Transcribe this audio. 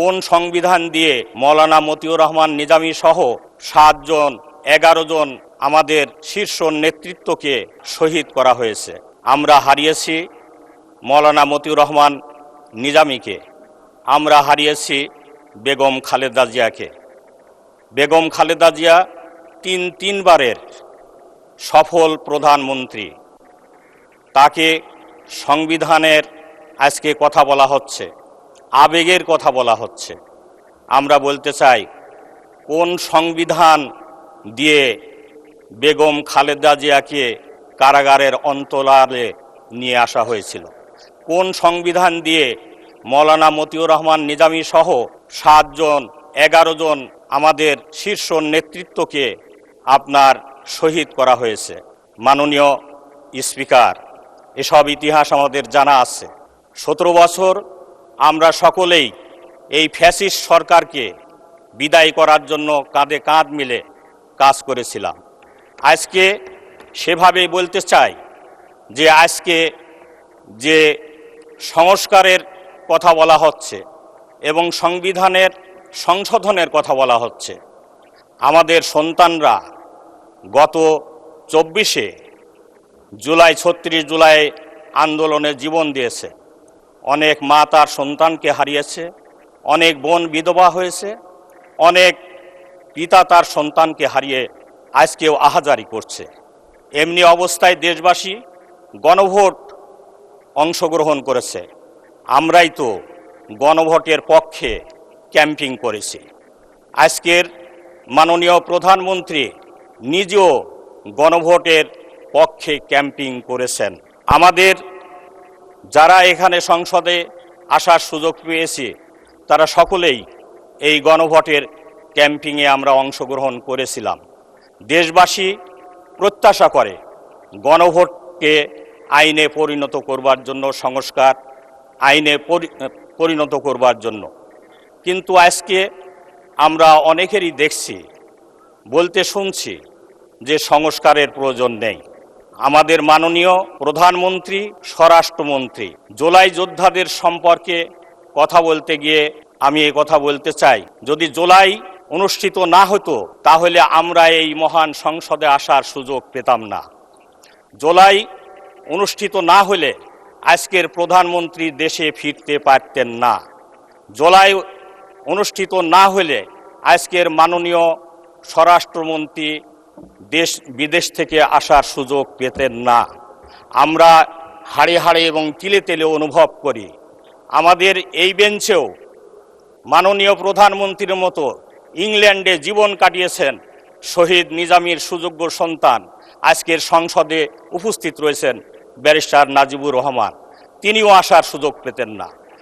কোন সংবিধান দিয়ে মৌলানা মতিউর রহমান নিজামী সহ 7 জন 11 জন আমাদের শীর্ষ নেতৃত্বকে শহীদ করা হয়েছে। আমরা হারিয়েছি মৌলানা মতিউর রহমান নিজামীকে, আমরা হারিয়েছি বেগম খালেদা জিয়াকে। বেগম খালেদা জিয়া তিনবারের সফল প্রধানমন্ত্রী, তাকে সংবিধানের আজকে কথা বলা হচ্ছে, আবেগের কথা বলা হচ্ছে। আমরা বলতে চাই, কোন সংবিধান দিয়ে বেগম খালেদা জিয়াকে কারাগারের অন্তরালে নিয়ে আসা হয়েছিল? কোন সংবিধান দিয়ে মৌলানা মতিউর রহমান নিজামী সহ 7 জন 11 জন আমাদের শীর্ষ নেতৃত্বকে আপনার শহীদ করা হয়েছে? মাননীয় স্পিকার, এসব ইতিহাস আমাদের জানা আছে। 17 বছর আমরা সকলেই এই ফ্যাসিস্ট সরকারকে বিদায় করার জন্য কাঁধে কাঁধ মিলে কাজ করেছিলাম। আজকে সেভাবেই বলতে চাই যে আজকে যে সংস্কারের কথা বলা হচ্ছে এবং সংবিধানের সংশোধনের কথা বলা হচ্ছে, আমাদের সন্তানরা গত 24 জুলাই 36 জুলাই আন্দোলনে জীবন দিয়েছে। অনেক মা তার সন্তানকে হারিয়েছে, অনেক বোন বিধবা হয়েছে, অনেক পিতা তার সন্তানকে হারিয়ে আজকেও আহাজারি করছে। এমনি অবস্থায় দেশবাসী গণভোট অংশগ্রহণ করেছে। আমরাই তো গণভোটের পক্ষে ক্যাম্পিং করেছি। আজকের মাননীয় প্রধানমন্ত্রী নিজেও গণভোটের পক্ষে ক্যাম্পিং করেছেন। আমাদের যারা এখানে সংসদে আসার সুযোগ পেয়েছি তারা সকলেই এই গণভোটের ক্যাম্পিংয়ে আমরা অংশগ্রহণ করেছিলাম। দেশবাসী প্রত্যাশা করে গণভোটকে আইনে পরিণত করবার জন্য, সংস্কার আইনে পরিণত করবার জন্য। কিন্তু আজকে আমরা অনেকেরই দেখছি, বলতে শুনছি যে সংস্কারের প্রয়োজন নেই। আমাদের মাননীয় প্রধানমন্ত্রী, স্বরাষ্ট্রমন্ত্রী জুলাই যোদ্ধাদের সম্পর্কে কথা বলতে গিয়ে আমি এই কথা বলতে চাই, যদি জুলাই অনুষ্ঠিত না হতো তাহলে আমরা এই মহান সংসদে আসার সুযোগ পেতাম না। জুলাই অনুষ্ঠিত না হলে আজকের প্রধানমন্ত্রী দেশে ফিরতে পারতেন না। জুলাই অনুষ্ঠিত না হলে আজকের মাননীয় স্বরাষ্ট্রমন্ত্রী দেশ বিদেশ থেকে আসার সুযোগ পেতেন না। আমরা হাড়ে হাড়ে এবং তিলে তেলে অনুভব করি, আমাদের এই বেঞ্চেও মাননীয় প্রধানমন্ত্রীর মতো ইংল্যান্ডে জীবন কাটিয়েছেন শহীদ নিজামীর সুযোগ্য সন্তান আজকের সংসদে উপস্থিত রয়েছেন ব্যারিস্টার নাজিবুর রহমান, তিনিও আসার সুযোগ পেতেন না।